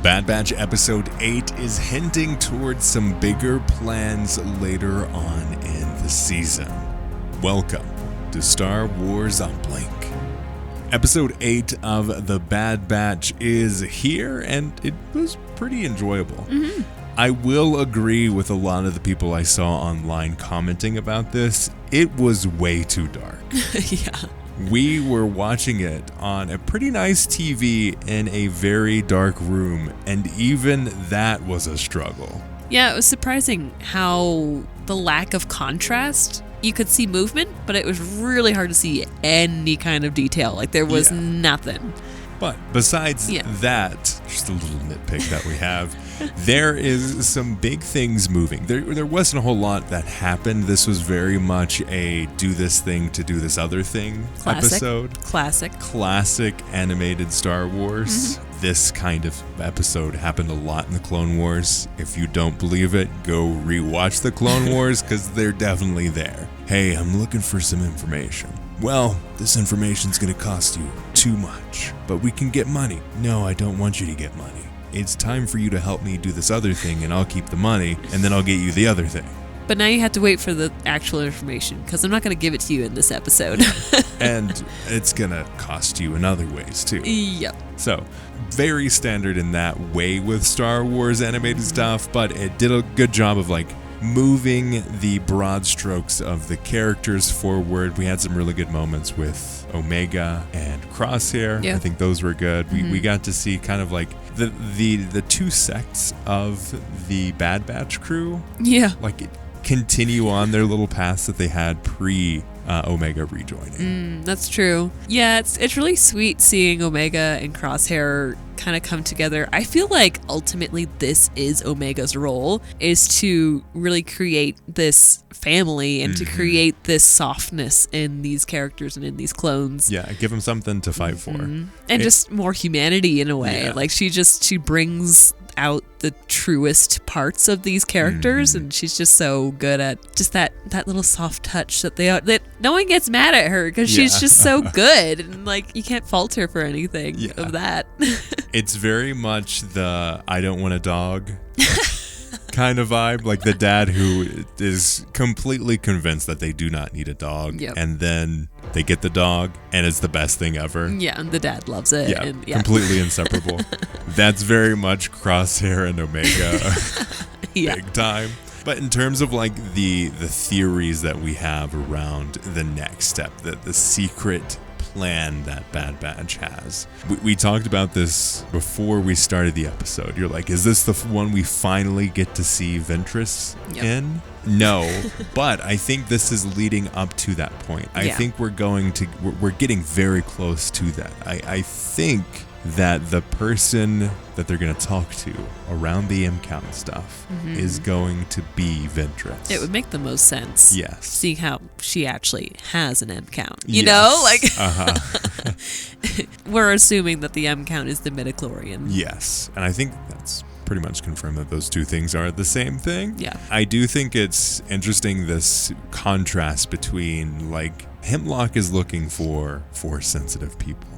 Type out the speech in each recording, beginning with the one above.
Bad Batch Episode 8 is hinting towards some bigger plans later on in the season. Welcome to Star Wars Uplink. Episode 8 of The Bad Batch is here, and it was pretty enjoyable. Mm-hmm. I will agree with a lot of the people I saw online commenting about this. It was way too dark. Yeah. We were watching it on a pretty nice TV in a very dark room, and even that was a struggle. Yeah, it was surprising how the lack of contrast. You could see movement, but it was really hard to see any kind of detail. Like, there was nothing. But besides that, just a little nitpick that we have, there is some big things moving. There wasn't a whole lot that happened. This was very much a do this thing to do this other thing episode. Classic animated Star Wars. Mm-hmm. This kind of episode happened a lot in the Clone Wars. If you don't believe it, go rewatch the Clone Wars because they're definitely there. Hey, I'm looking for some information. Well, this information's going to cost you too much, but we can get money. No, I don't want you to get money. It's time for you to help me do this other thing, and I'll keep the money, and then I'll get you the other thing. But now you have to wait for the actual information, because I'm not going to give it to you in this episode. And it's going to cost you in other ways, too. Yep. So, very standard in that way with Star Wars animated stuff, but it did a good job of, moving the broad strokes of the characters forward. We had some really good moments with Omega and Crosshair. Yeah. I think those were good. We got to see kind of the two sects of the Bad Batch crew. Yeah. Continue on their little paths that they had pre Omega rejoining. That's true. Yeah, it's really sweet seeing Omega and Crosshair kind of come together. I feel like ultimately this is Omega's role, is to really create this family and to create this softness in these characters and in these clones. Yeah, give them something to fight for. And just more humanity in a way. Yeah. she brings out the truest parts of these characters, and she's just so good at just that little soft touch that no one gets mad at her because she's just so good, and you can't fault her for anything of that. It's very much the I don't want a dog kind of vibe, like the dad who is completely convinced that they do not need a dog, and then they get the dog and it's the best thing ever. Yeah, and the dad loves it. Completely inseparable. That's very much Crosshair and Omega big time. But in terms of the theories that we have around the next step, the secret plan that Bad Batch has. We talked about this before we started the episode. You're like, is this the one we finally get to see Ventress in? No, but I think this is leading up to that point. I think we're getting very close to that. I think that the person that they're going to talk to around the M-count stuff is going to be Ventress. It would make the most sense. Yes. Seeing how she actually has an M-count. We're assuming that the M-count is the midichlorian. Yes, and I think that's pretty much confirmed that those two things are the same thing. Yeah. I do think it's interesting, this contrast between, Hemlock is looking for Force-sensitive people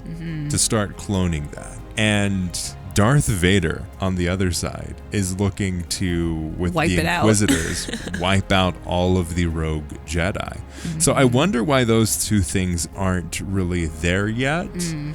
to start cloning that. And Darth Vader, on the other side, is looking to, with the Inquisitors, wipe out all of the rogue Jedi. So I wonder why those two things aren't really there yet.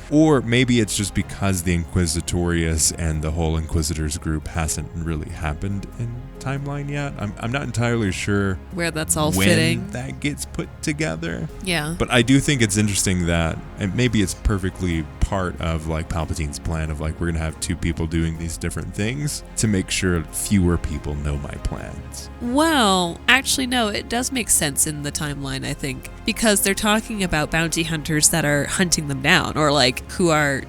Or maybe it's just because the Inquisitorius and the whole Inquisitors group hasn't really happened in timeline yet. I'm not entirely sure where that's all when fitting. That gets put together. Yeah. But I do think it's interesting that, and maybe it's perfectly part of Palpatine's plan of we're going to have two people doing these different things to make sure fewer people know my plans. Well, actually, no, it does make sense in the timeline, I think, because they're talking about bounty hunters that are hunting them down, or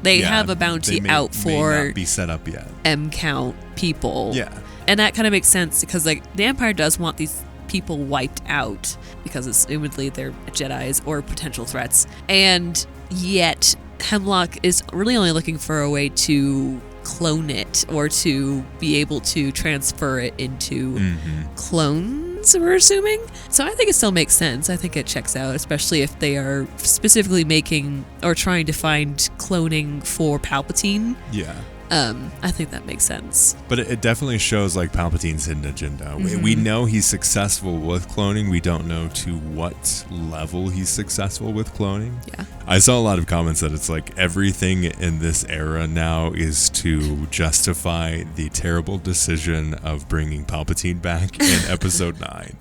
they have a bounty out for may not be set up yet. M-count people. Yeah. And that kind of makes sense because the Empire does want these people wiped out because assumedly they're Jedis or potential threats. And yet Hemlock is really only looking for a way to clone it or to be able to transfer it into clones, we're assuming. So I think it still makes sense. I think it checks out, especially if they are specifically making or trying to find cloning for Palpatine. Yeah. I think that makes sense. But it definitely shows like Palpatine's hidden agenda. We know he's successful with cloning. We don't know to what level he's successful with cloning. Yeah. I saw a lot of comments that it's like everything in this era now is to justify the terrible decision of bringing Palpatine back in Episode 9.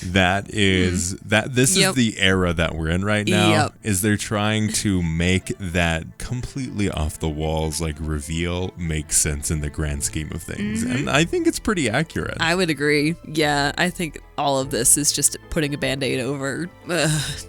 This is the era that we're in right now. Is they're trying to make that completely off the walls like reveal make sense in the grand scheme of things. And I think it's pretty accurate. I would agree. Yeah, I think all of this is just putting a band-aid over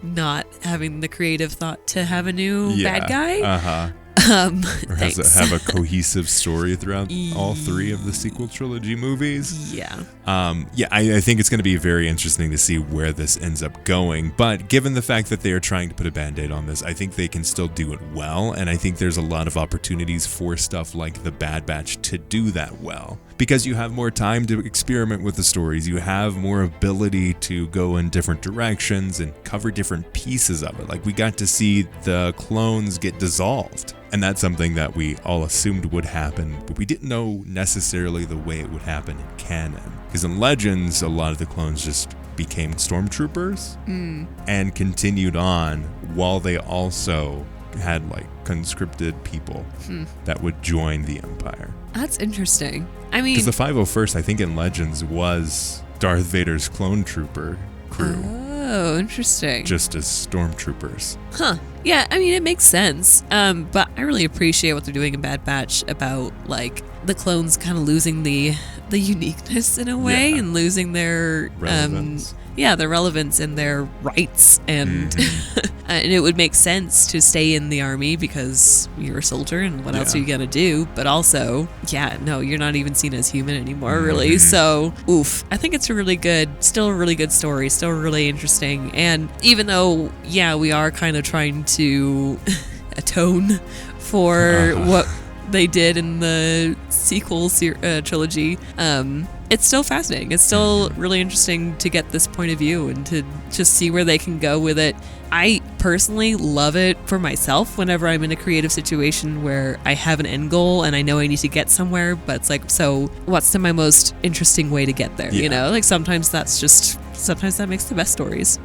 not having the creative thought to have a new bad guy. Or have a cohesive story throughout all three of the sequel trilogy movies. Yeah. I think it's going to be very interesting to see where this ends up going. But given the fact that they are trying to put a band-aid on this, I think they can still do it well. And I think there's a lot of opportunities for stuff like The Bad Batch to do that well. Because you have more time to experiment with the stories. You have more ability to go in different directions and cover different pieces of it. Like we got to see the clones get dissolved. And that's something that we all assumed would happen, but we didn't know necessarily the way it would happen in canon. Because in Legends, a lot of the clones just became stormtroopers and continued on while they also had like conscripted people that would join the Empire. That's interesting. I mean, because the 501st, I think in Legends, was Darth Vader's clone trooper crew. Oh, interesting. Just as stormtroopers. Huh. Yeah, I mean, it makes sense. But I really appreciate what they're doing in Bad Batch about, like, the clones kind of losing the uniqueness in a way and losing their relevance. Their relevance and their rights, and and it would make sense to stay in the army because you're a soldier, and what else are you gonna do? But also, you're not even seen as human anymore, really. So, I think it's still a really good story, still really interesting. And even though, we are kind of trying to atone for what they did in the sequel trilogy, it's still fascinating. It's still really interesting to get this point of view and to just see where they can go with it. I personally love it for myself whenever I'm in a creative situation where I have an end goal and I know I need to get somewhere, but it's like, so what's my most interesting way to get there? You know, like sometimes that makes the best stories.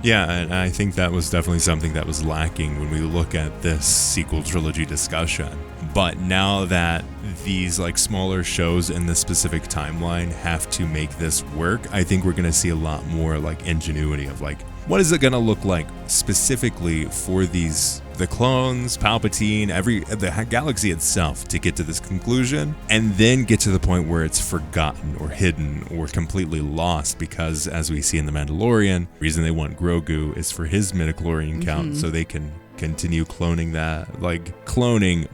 Yeah, and I think that was definitely something that was lacking when we look at this sequel trilogy discussion. But now that these like smaller shows in this specific timeline have to make this work, I think we're going to see a lot more like ingenuity of like, what is it going to look like specifically for the clones, Palpatine, the galaxy itself to get to this conclusion, and then get to the point where it's forgotten or hidden or completely lost, because as we see in The Mandalorian, the reason they want Grogu is for his midichlorian count so they can continue cloning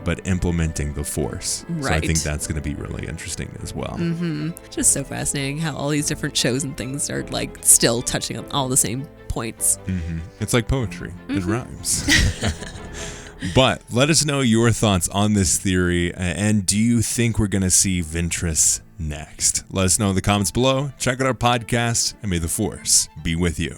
but implementing the Force. Right. So I think that's going to be really interesting as well. Just so fascinating how all these different shows and things are like still touching on all the same points. It's like poetry. It rhymes. But let us know your thoughts on this theory, and do you think we're going to see Ventress next? Let us know in the comments below. Check out our podcast, and may the Force be with you.